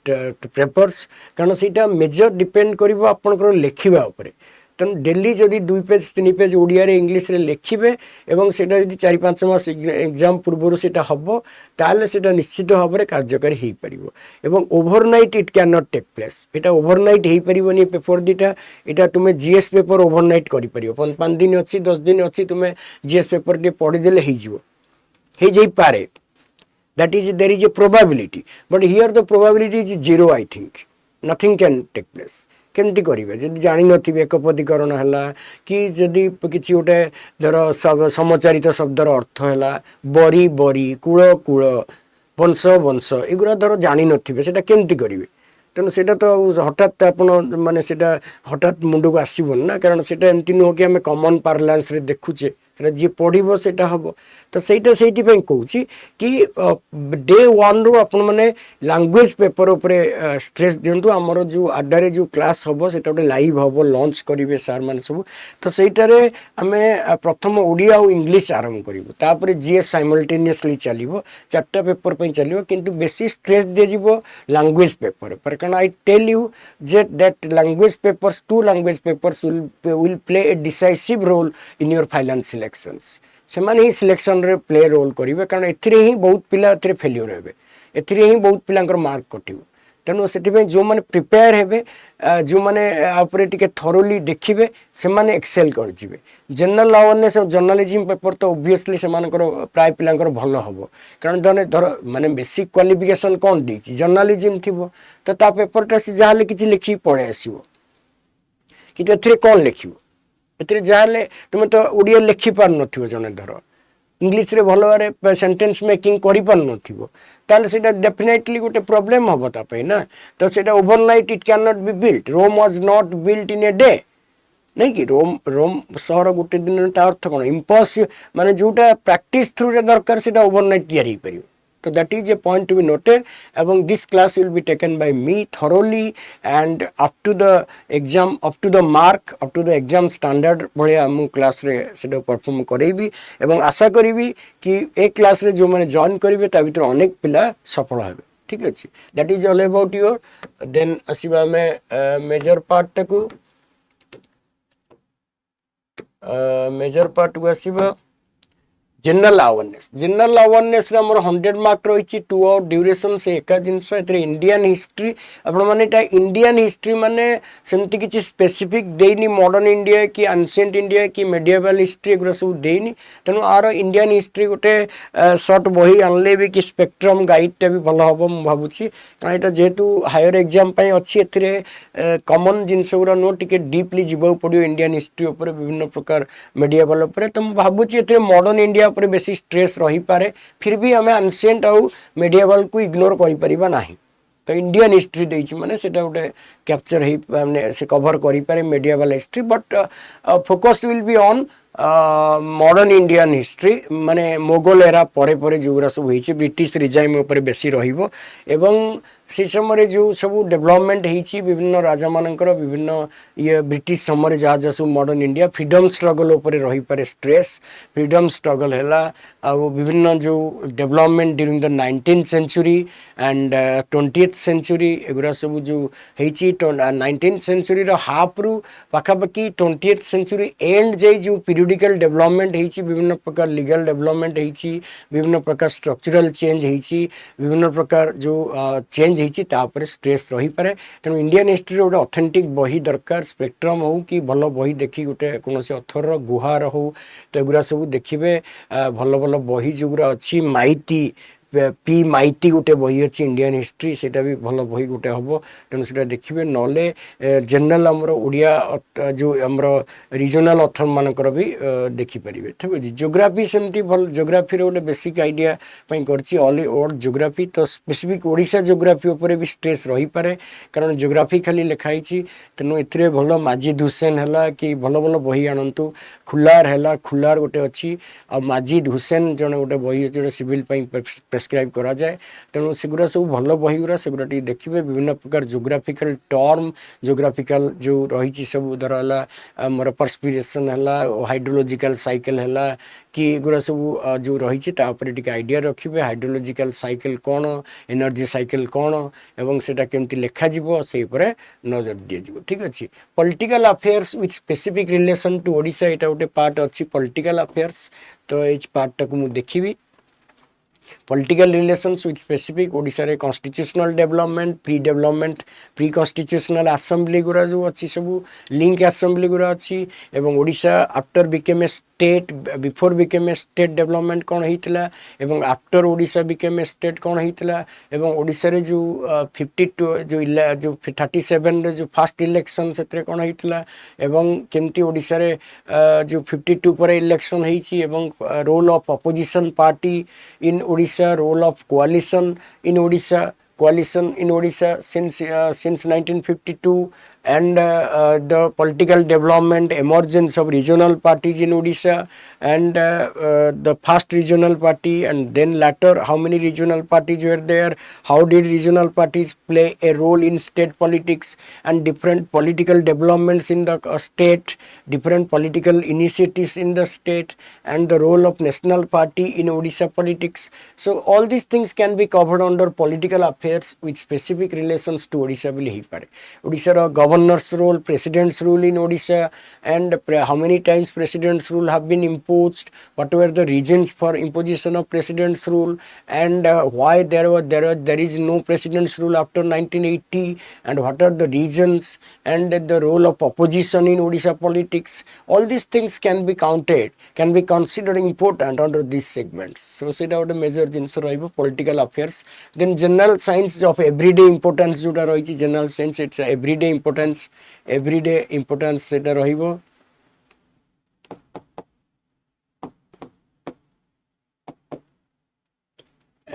papers कारण से मेजर डिपेंड कर आपंकर लेखा उपर तेणु डेली जदि 2 पेज 3 पेज ओडिया रे इंग्लिश रे लिखिबे एवं सेटा जदि 4-5 मास एग्जाम पूर्व सेटा हबो ताले सेटा निश्चित भाव में कार्यकारी हो पारिबो एवं overnight it can not take place एटा ओवरनाइट हो पारिबोनी पेपर दीटा एटा तुमे जीएस पेपर ओवरनाइट करि परिबो 5 दिन अछि 10 दिन अछि तुमे जीएस पेपर दे पढि देले हो जिवो हे जई पारे that is there is a probability but here the probability is zero I think nothing can take place केमती करेंगे जब जानी नथिबे एकपदीकरण है कि जदि किसी गोटे धर समचारित शब्दर अर्थ है बरी बरी कूल कूल वंश वंश एगुरा धर जानी नथिबे सेटा केमती करेंगे तेणु से तो हठात आप माने हठात मुंड को आसबन ना कारण से एमती नुह कि आम कमन पार्लान्स रे देखुचे जी पढ़ो से हम तो सहीटा से कहूँ कि डे 1 रु आपण मैंने लैंग्वेज पेपर उपरे स्ट्रेस दिंतु आमर जो आड्डारे जो क्लास हम से गोटे लाइव हम लॉन्च करेंगे सार मैंने सब तो सहीटार आम प्रथम ओडिया और इंग्लिश आरंभ करूँ तापर जीएस साइमल्टेनियसली चलो 4टा पेपर पर चलो किंतु बेसी स्ट्रेस दिज्व लैंग्वेज पेपर पर कारण आई टेल यू जे that language papers 2 language papers will play a decisive role in your final selections से माने ही सिलेक्शन रे प्ले रोल करेंगे कारण एथिरे ही बहुत पिला एथिरे फेल्योर हेबे एथिरे ही बहुत पिलांकर मार्क कटिबो तेणु से जो मैंने प्रिपेयर हेबे जो मैंने आपरे टिके थरोली देखिबे से माने एक्सेल कर जिवे जनरल अवेयरनेस और जर्नलिज्म पेपर तो ऑब्वियसली से मानकर प्राय पिलांकर भलो हबो कारण जने धर माने बेसिक क्वालिफिकेशन कोन देछि जर्नलिज्म थिबो तो ता पेपरटा से जाले किछि लिखि पढे आसीबो कि एथिरे कोन लिखिबो एथिरे जाले तुम तो ओडिया लिखि पार नथिबो जने धर इंग्लिश रे भल भाव सेंटेंस मेकिंग करि पार नथिबो ताले सेटा डेफिनेटली गोटे प्रॉब्लम हबो ता पे ना तो सेटा overnight it can not be built Rome was not built in a day नहीं कि रोम रोम सहर गोटे दिन ता अर्थ कोन इम्पॉस माने जोटा प्रैक्टिस थ्रू रे दरकार सेटा ओवरनाइट तैयारी परियो so that is a point to be noted among this class will be taken by me thoroughly and up to the exam up to the mark up to the exam standard भलिया मु class रे सेटा perform करेबी एवं आशा करिवि कि ए class रे जो माने join करिवे ता भीतर अनेक पिला सफल हेबे ठीक अछि that is all about your then असिबा में मेजर पार्ट तक मेजर पार्ट को आसिबा जनरल अवेयरनेस रे हमर 100 मार्क रही 2 आवर ड्यूरेशन से एका जिंस एतरे इंडियन हिस्ट्री आपण माने ता इंडियन हिस्ट्री माने सेमति किछि स्पेसिफिक देनी मॉडर्न इंडिया कि एंशिएंट इंडिया कि मेडिएवल हिस्ट्री गुरा सब देनी तनु आर इंडियन हिस्ट्री गोटे शॉर्ट बही आनले भी कि स्पेक्ट्रम गाइड टा भी भलो हबो म भाबुछि कारण एटा जेतु हायर एग्जाम पई अछि एतरे कॉमन जिंस गुरा नो टिके डीपली जीव पडियो इंडियन हिस्ट्री ऊपर विभिन्न प्रकार मेडिएवल ऊपर त म भाबुछि एतरे मॉडर्न इंडिया पर बेसी स्ट्रेस रही पारे फिर भी हमें एंशिएंट आउ मेडिएवल को इग्नोर करि परिबा नाही तो इंडियन हिस्ट्री देछि माने सेटा उटे कैप्चर हे माने से कवर करि पारे medieval history but focus will be on modern Indian history माने मोगल एरा परे परे जोरा सब होइछि ब्रिटिश रिजाइम ऊपर बेसी रहिबो एवं से समय जो सब डेवलपमेंट होती विभिन्न राजा मानकर विभिन्न ये ब्रिटिश समय जहाँ जहाँ सब मॉडर्न इंडिया फ्रीडम स्ट्रगल उपर रही पारे स्ट्रेस फ्रीडम स्ट्रगल है विभिन्न जो development during the 19th century and 20th century एगुरा सब जो होती 19th सेंचुरी हाफ रु पाखापाखि 20th सेंचुरी एंड जाए जो पीरियडिकल डेवलपमेंट होती विभिन्न प्रकार लीगल डेवलपमेंट होती विभिन्न प्रकार स्ट्रक्चरल चेंज होती विभिन्न प्रकार जो चेंज स्ट्रेस रही पारे तेणु इंडियन हिस्ट्री गोटे ऑथेंटिक बही दरकार स्पेक्ट्रम हो कि भल बही देखी गोटे कौन अथर गुहार हो तो एगुरा सब देखिए भल भल बही जोगुरा अच्छी माइती पी माइती गोटे बही अच्छी इंडियन हिस्ट्री सेटा भी भल बही गोटे हम तेणु से देखिए नले जनरल आमर ओडिया जो आमर रिजनल अथर मानकर भी देखिपारे ठीक है जियोग्राफी सेमती भल जियोग्राफी गोटे बेसिक आइडिया करछि ऑल ओवर जियोग्राफी तो स्पेसिफिक ओडिशा जियोग्राफी ऊपर भी स्ट्रेस रही पारे कारण जियोग्राफी खाली लिखाई तेणु एथिरे भल माजिद हुसैन है कि भल भल बही आणंतु खुलार है खुलार गोटे अच्छी आ माजिद हुसैन जन गोटे बही अच्छी जो सिविल प्रेस्क्राइब करा जाए तेणु सेगुरा सब भल बही गुरा सेगुरा देखिए विभिन्न प्रकार जियोग्राफिकल टर्म जियोग्राफिकल जो रही सब धर है मोर परस्पिरेसन है हाइड्रोलॉजिकल साइकिल है कि गुरा सब जो रही आइडिया रखिए हाइड्रोलॉजिकल साइकिल कौन एनर्जी साइकिल कौन एवं सेटा केमती लेखा जीवो से ऊपर नजर दिया जीवो ठीक अच्छे political affairs with specific relation to Odisha एटा गोटे पार्ट अच्छी पॉलिटिकल अफेयर्स तो ये पार्ट टाक मु देखिबी political relations with specific Odisha रे constitutional development pre constitutional assembly गुरा जो अच्छी सब link assembly गुरा अच्छी एवं Odisha after became a state before became a state development कौन होइतिला एवं after Odisha became a state कौन होइतिला एवं ओडिशा रे जो 52 जो 37 रे जो फर्स्ट इलेक्शन सेत्रे कौन होइतिला एवं केमती ओडिशा रे जो 52 पर इलेक्शन होइछि एवं role of opposition party in Odisha, role of coalition in Odisha since 1952 and the political development emergence of regional parties in Odisha and the first regional party and then later how many regional parties were there, how did regional parties play a role in state politics and different political developments in the state, different political initiatives in the state and the role of national party in Odisha politics. So all these things can be covered under political affairs with specific relations to Odisha will he pare. Odisha ro governor's role, president's rule in Odisha and how many times president's rule have been imposed, what were the reasons for imposition of president's rule and why there is no president's rule after 1980 and what are the reasons and the role of opposition in Odisha politics. All these things can be counted, can be considered important under these segments. So say that major jinso rahibo political affairs. Then general science of everyday importance जोटा रही general science it's everyday importance सेटा रहिबो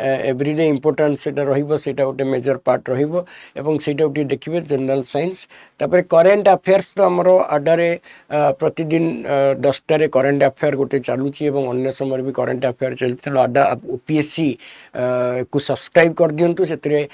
everyday importance सेटा रहिबो सेटा गोटे major part रहिबो एवं सेटा गोटे देखिबे जनरल साइंस तापर करंट अफेयर्स तो हमरो अड्डारे प्रतिदिन 10 रे करंट अफेयर गोटे चालुची एवं अन्य समय भी करंट अफेयर चलते अड्डा ओपीएससी को सब्सक्राइब कर दियंतु सेतरे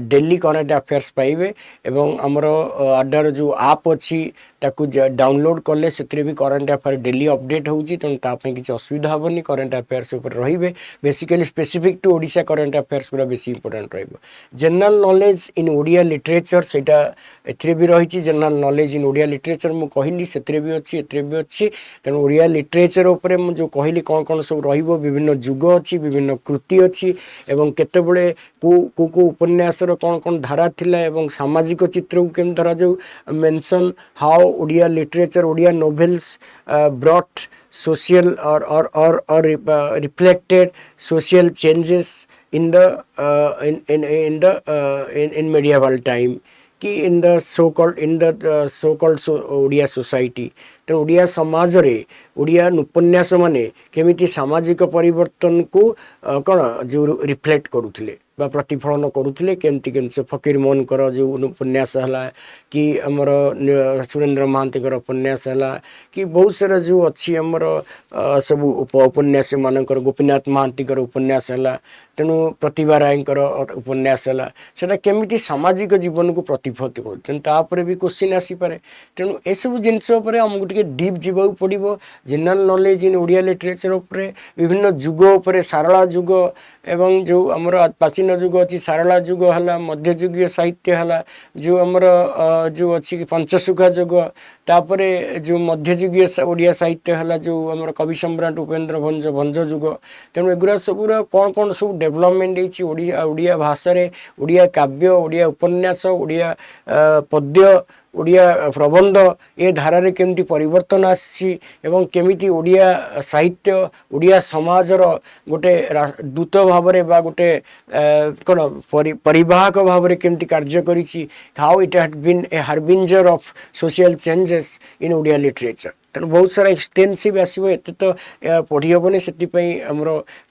डेली करंट अफेयर्स पाइबे एवं हमरो अड्डार जो आप अछि ताकू डाउनलोड कले से भी करंट अफेयर डेली अपडेट होउची तेणु तापे किसी असुविधा हेनी करंट अफेयर्स ऊपर रहिबे basically specific to Odisha current affairs पूरा बेसी इंपोर्टेंट रहिबो general knowledge in Odia literature सेटा एथरे भी रहिची general knowledge in Odia literature मु कहिली सेतरे भी अछि एथरे भी अछि तेणु ओडिया लिटरेचर ऊपर मु जो कहिली कोन कोन सब रहिबो विभिन्न जुग अछि विभिन्न कृति अछि एवं केतेबेले को उपन्यास रो कोन कोन धारा थिला एवं सामाजिक चित्र को केम धरा जो mention how Odia literature Odia novels brought social or reflected social changes in the in medieval time कि in the so called Odia society तो ओडिया समाज रे ओडिया उपन्यास माने केमिति सामाजिक परिवर्तन को कौन जो रिफ्लेक्ट करुथिले बा प्रतिफलन करुथिले केमति केमति फकीर मोहन कर जो उपन्यास हला कि हमर सुरेंद्र महांती कर उपन्यास हला कि बहुत सारा जो अच्छी हमर सब उपन्यास मानकर गोपीनाथ महांती कर उपन्यास हला तेणु प्रतिभा राय उपन्यास है सेटा केमिति सामाजिक जीवन को प्रतिफलित कर भी क्वेश्चन आसी पारे तेणु ए सब जिनस आमको टे डीप जीवा पड़ो general knowledge in Odia literature उपरे विभिन्न जुग उपरे सारला जुग एवं जो आमर प्राचीन जुग अच्छी सारला जुग है मध्यजुगीय साहित्य है जो आमर जो अच्छी पंचसुखा जुग तापरे जो मध्यजुगीय ओडिया साहित्य है जो आमर कवि सम्राट उपेन्द्र भंज भंज जुग तेणु एगुरा सबूर कौन कौन सब डेवलपमेंट ओडिया ओडिया भाषा रे ओडिया काव्य ओडिया उपन्यास ओडिया पद्य ओडिया प्रबंध ए धारा रे केमती परिवर्तन आसी एवं केमिति ओडिया साहित्य ओडिया समाजर गोटे दूत भाव रे बा गोटे कोन परिवाहक भाव रे केमती कार्य करिछि how it had been a harbinger of social changes in Odia literature तेणु बहुत सारा एक्सटेंसिव आसो एत तो पढ़ी हेनी से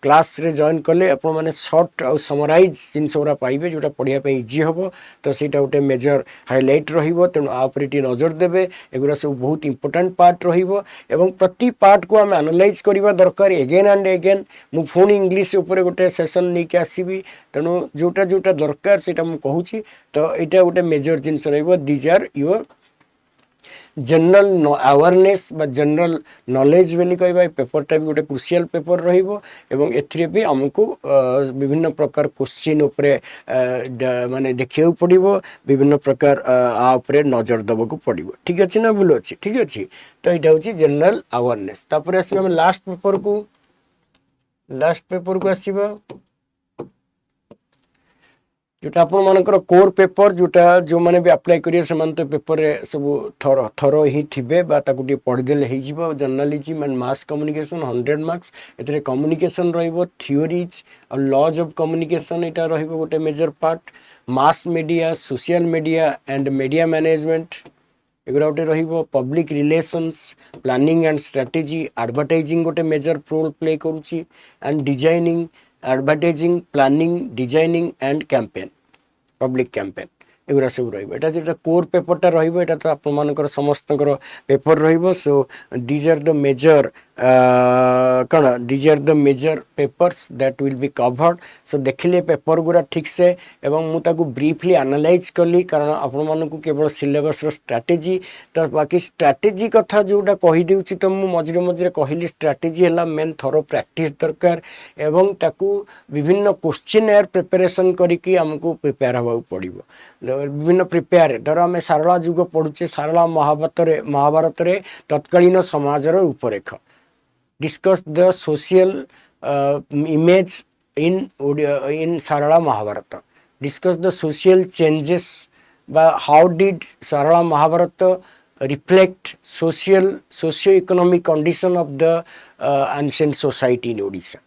क्लास रे जॉइन कले आपण मैंने सर्ट आउ समराइज जिनस गुरा पाइबे जोटा पढ़ाई इजी हम तो सीटा गोटे मेजर हाइलाइट रहिबो तेणु आपरे टी नजर देबे एगुरा सब बहुत इंपोर्टेंट पार्ट रहिबो एवं प्रति पार्ट को आम एनालाइज करबा दरकार एगेन एंड एगेन मु फोन इंग्लिश ऊपर गोटे सेशन लेके आसीबी तेणु जोटा जोटा दरकार सेटा मु कहूची तो एटा गोटे मेजर जिनस रहिबो these are your general awareness बा जनरल नॉलेज बेली कहबा पेपरटा भी गोटे क्रुशियल पेपर रहिबो एवं एथिरे भी हमको विभिन्न प्रकार क्वेश्चन उपरे माने देखियो पड़िबो विभिन्न प्रकार आ उपरे नजर दबको पड़िबो ठीक अछि ना भूल अछि ठीक अछि तो एटा होची जनरल अवेयरनेस तापर आसी हम लास्ट पेपर को आसीबा जोटा आपण मानकर कोर पेपर जोटा जो माने भी अप्लाई करिए समान तो पेपर रे सब थर ही थिबे बा ताकू टी पढ़ देले हे जिवो journalism and mass communication 100 marks एतरे कम्युनिकेशन रहिबो थ्योरीज और लॉज ऑफ कम्युनिकेशन एटा रहिबो गोटे major part mass media social media and media management एगुरा गोटे रहिबो public relations planning and strategy advertising गोटे मेजर रोल प्ले करूची and designing advertising planning designing and campaign public campaign एगुरा सब रहा जो कोर पेपरटा रहा तो आप समस्त पेपर रहिबो so these are the major कौन these are the major papers that will be covered so देखिले पेपर गुरा ठीक से एवं मु ताकू ब्रीफली एनालाइज कली कारण आपण मानकू केवल सिलेबस रो स्ट्रैटेजी तो बाकी स्ट्रैटेजी कथा जोटा कहि देउची तो मु मझरे मझरे कहली स्ट्रैटेजी हला मेन थरो प्रैक्टिस दरकार एवं ताकू विभिन्न क्वेश्चन एयर प्रिपरेशन करिकि हमको प्रिपेयर होबा पड़िबो विभिन्न प्रिपेयर धर आम सारला जुग पढ़ुचे सारला महाभारत रे तत्कालीन समाजर रूपरेख discuss the social image in Sarala Mahabharata discuss the social changes how did Sarala Mahabharata reflect socio economic condition of the ancient society in Odisha.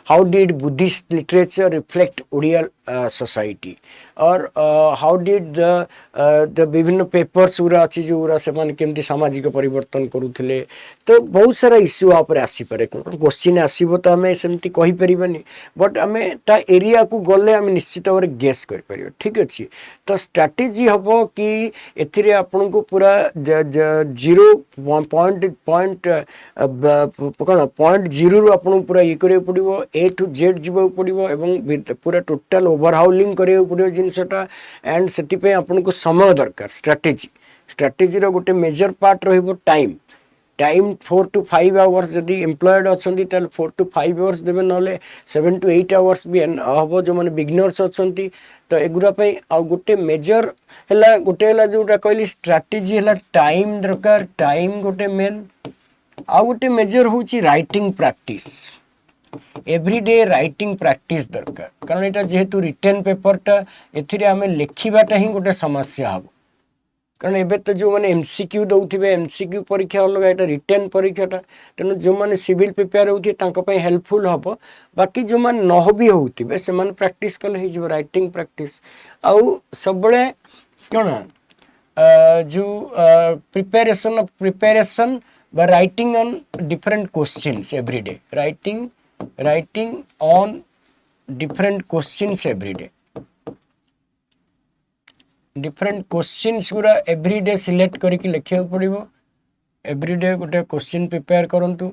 How did Buddhist literature reflect society, or how did the विभिन्न papers गुरा अच्छी जो गुरा से मान केमती सामाजिक परिवर्तन करूथिले तो बहुत सारा इश्यू आपरे आसी पारे क्वेश्चन आसीबो तो हमें सेमती कहि परिबनी बट हमें ता एरिया को गले हमें निश्चित भाव गेस कर परिबो ठीक अछि तो स्ट्रेटजी हबो कि एथिरे आपन को पूरा 0.0 रु आपन पूरा ये करे पड़िबो ए टू जेड जीवा पड़िबो एवं पूरा टोटल ओवरहाउलिंग करे पड़िबो जिनसटा एंड सेति पे आपन को समय दरकार स्ट्रेटजी रो गोटे मेजर पार्ट रहिबो टाइम 4 to 5 hours जदि एम्प्लॉयड अछंती तल 4 to 5 hours देबे नले 7 to 8 hours भी हबो जो माने बिगिनर्स अछंती तो एगुरा पे आ गोटे मेजर हला गोटे हला जोटा कहली स्ट्रेटजी हला टाइम दरकार टाइम गोटे मेन आ गोटे मेजर होची writing practice everyday writing practice दरकार कारण एटा जेहेतु रिटन पेपरटा एथिरे हमें लेखिबाटा ही गोटे समस्या हबो कारण एबे तो जो माने एमसीक्यू दउथिबे एमसीक्यू परीक्षा अलग एटा रिटन परीक्षाटा तेनु जो माने सिविल प्रिपेयर होथि तांको पय हेल्पफुल हबो बाकी जो माने नह भी होथिबे से माने प्रैक्टिस कले हि जो राइटिंग प्रैक्टिस आउ सबले कोन जो preparation by writing on different questions every day writing on different questions every day different questions गुरा every day select करके लिखिया पड़िबो every day गोटे क्वेश्चन प्रिपेयर करंतु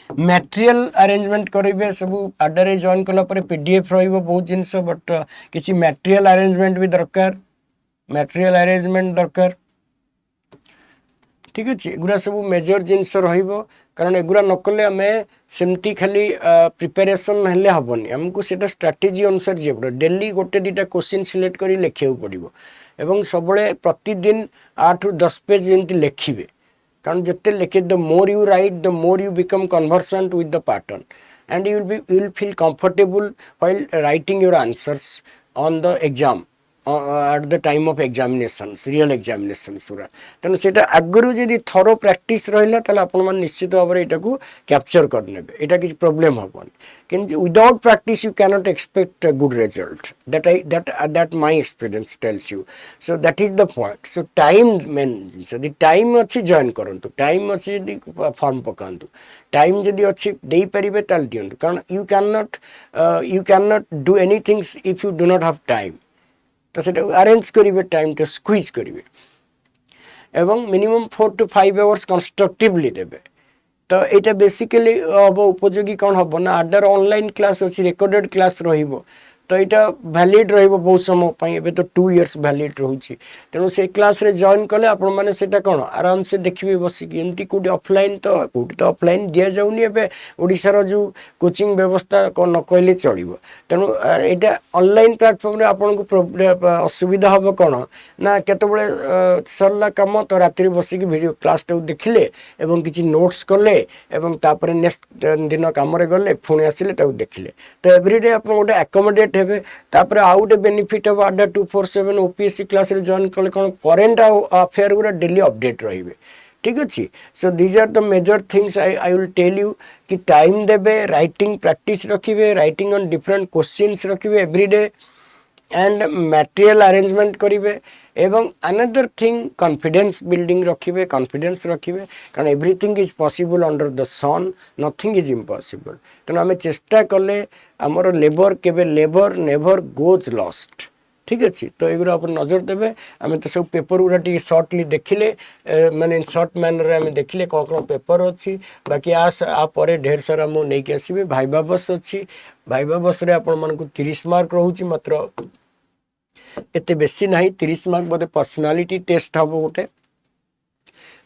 मटेरियल अरेंजमेंट करिवे सब आडरे जॉइन कला पर पीडीएफ रहिबो बहुत जिंस बट किछि मटेरियल अरेंजमेंट भी दरकार ठीक अछि गुरा सब मेजर जिंस रहिबो कारण एगुरा नकले हमें सेमती खाली प्रिपरेशन हेले हबनी हमको सेटा स्ट्रेटजी अनुसार जेबो डेली गोटे दिटा क्वेश्चन सिलेक्ट करी लिखियो पड़िबो एवं सबले प्रतिदिन 8 ରୁ 10 पेज जेमती लिखिबे कारण जते लिखे the more you right the more you become conversant with the pattern and you will feel comfortable while writing your answers on the exam at the time of examinations real examinations पूरा तेनु सेटा अगरु जदी thorough practice रहिला तले आपण मन निश्चित भाबरे एटा को कैप्चर कर नेबे एटा किछ प्रॉब्लम हबन किंतु without practice you can not expect a good result that my experience tells you so that is the point so time main so the time अछि जॉइन करंतु टाइम अछि यदि फॉर्म पकांतु टाइम जदी अछि देई परिबे ताल दियंतु कारण you cannot do anything if you do not have time तो सेटा अरेंज करिवे टाइम तो स्क्वीज करिवे एवं मिनिमम 4 to 5 hours कंस्ट्रक्टिवली देबे तो एटा बेसिकली अब उपयोगी कोन हबो ना अदर ऑनलाइन क्लास अछि रिकॉर्डेड क्लास रहिबो तो एटा वैलिड रहिबो बहुत समय पई एबे तो 2 years वैलिड रहउची तेनु से क्लास रे जॉइन कले आपण माने सेटा कोन आराम से देखिबे बसी कि एमती कोडी ऑफलाइन तो ऑफलाइन दिया जाउनी एबे ओडिसा रो जो कोचिंग व्यवस्था को न कहले चलिबो तेनु एटा ऑनलाइन प्लेटफॉर्म रे आपण को असुविधा हबो कोन ना केतबळे सरला काम तो रात्रि बसी कि वीडियो क्लास तो देखिले एवं किछि नोट्स करले एवं तापर नेक्स्ट दिन काम रे गले फुणी आसिले तो देखिले तो एवरीडे आपण गोटे अकोमोडेट हेबे तापर आउट बेनिफिट ऑफ अड्डा 247 ओपीएससी क्लास रे जॉइन कले कोन करंट अफेयर गुरा डेली अपडेट रहिबे ठीक अछि so these are the major things I will tell you कि टाइम देबे राइटिंग प्रैक्टिस रखिबे राइटिंग ऑन डिफरेंट क्वेश्चंस रखिबे एवरीडे एंड मटेरियल अरेंजमेंट करिवे एवं अनदर थिंग कॉन्फिडेंस बिल्डिंग रखिबे कॉन्फिडेंस रखिबे कारण everything is possible under the sun nothing is impossible तेणु आम चेष्टा कले आमर लेबर केबे लेबर नेवर गोज लॉस्ट ठीक अच्छे तो एगुरा आप नजर देवे आम तो सब पेपर गुरा टी सर्टली देखिले माने सर्ट मैनर आम देखिले कौन कौन पेपर अच्छी बाकी आपर ढेर सारा मु नहीं आसबे भाइबा बस अच्छी भाइबा बस रे आपण मानकु 30 मार्क रहउची मात्र एते बेसी नाही 30 मार्क बोधे पर्सनालिटी टेस्ट हबो गोटे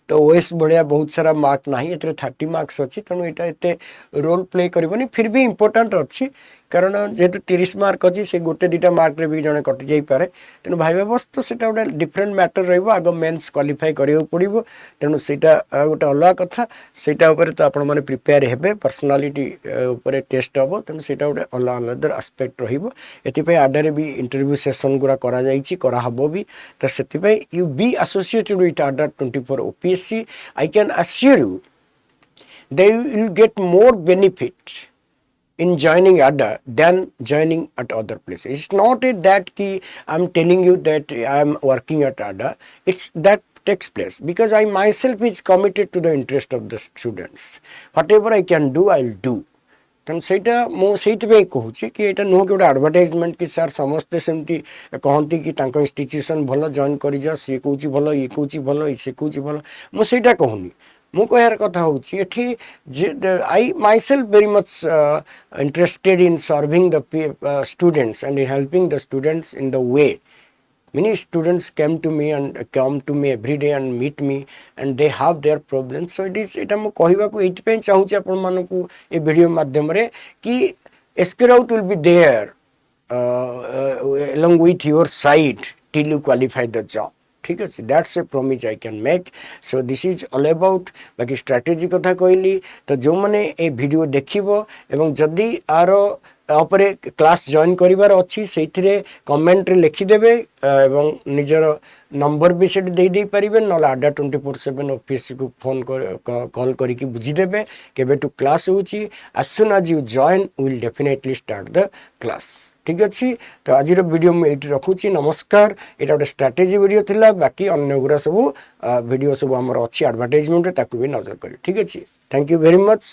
तो ओएस बढ़िया बहुत सारा मार्क नाही एते 30 मार्क्स अच्छी तेणु एटा एते रोल प्ले करबनी फिर भी इंपोर्टेंट अच्छी कारण जेहेतु 30 मार्क अच्छी से गोटे दुटा मार्क रे भी जने कटि जाई पारे तेणु भाइबा बस तो सेटा गोटे डिफरेंट मैटर रहइबो आग मेंस क्वालिफाई करियो पड़िबो तेणु सेटा गोटे अलग कथा सेटा ऊपर तो आपण माने प्रिपेयर हेबे पर्सनालिटी ऊपर टेस्ट हबो तेणु सेटा गोटे अलग एस्पेक्ट रहिबो एति पय आडरे भी इंटरव्यू सेशन गुरा करा जाईची करा हबो भी तो सेति पय you be associated with order 24 OPSC I can assure you they will get more benefit in joining ADA than joining at other places. It's not that ki I'm telling you that I'm working at ADA. It's that takes place because I myself is committed to the interest of the students. Whatever I can do, I'll do. ତେଣୁ ସେଇଟା ମୁଁ ସେଇଥିପାଇଁ କହୁଛି କି ଏଇଟା ନୁହଁ କି ଗୋଟେ ଆଡ଼ଭର୍ଟାଇଜମେଣ୍ଟ କି ସାର୍ ସମସ୍ତେ ସେମିତି କହନ୍ତି କି ତାଙ୍କ ଇନଷ୍ଟିଚ୍ୟୁସନ୍ ଭଲ ଜଏନ୍ କରିଯାଅ, ସିଏ କହୁଛି ଭଲ, ଇଏ କହୁଛି ଭଲ, ସେ କହୁଛି ଭଲ, ମୁଁ ସେଇଟା କହୁନି। ମୁଁ କହିବାର କଥା ହେଉଛି ଏଠି ଯେ I myself very much interested in serving the students and in helping the students in the way. Many students come to me every day and meet me and they have their problems. So এটা ମୁଁ କହିବାକୁ ଏଇଥିପାଇଁ ଚାହୁଁଛି ଆପଣମାନଙ୍କୁ ଏ video ମାଧ୍ୟମରେ କି SK Raut will be there along with your side till you qualify the job. ঠিক আছে, that's a promise I can make. So this is all about বাকি স্ট্রাটেজি কথা কহিলি। তো যে এই ভিডিও দেখব এবং যদি আর তাপরে ক্লাস জয়েন করিবার অছি সেইথিরে কমেন্টরে লিখিদেবে এবং নিজের নম্বর বি সেটি দেই পারিবে, নহলে ADA 24/7 অফিস কু ফোন কল করিকি বুঝিদেবে কেবেটু ক্লাস হচ্ছে। as soon as you join we will definitely start the class। ঠিক আছে, তো আজির ভিডিও মু এইটি রখুছি। নমস্কার। এটা গোটে স্ট্রাটেজি ভিডিও লা, বাকি অন্যগুড়া সবু ভিডিও সবু আমার অছি আডভার্টাইজমেন্ট, তাকে বি নজর করি। ঠিক আছে, থ্যাংক ইউ ভেরি মচ।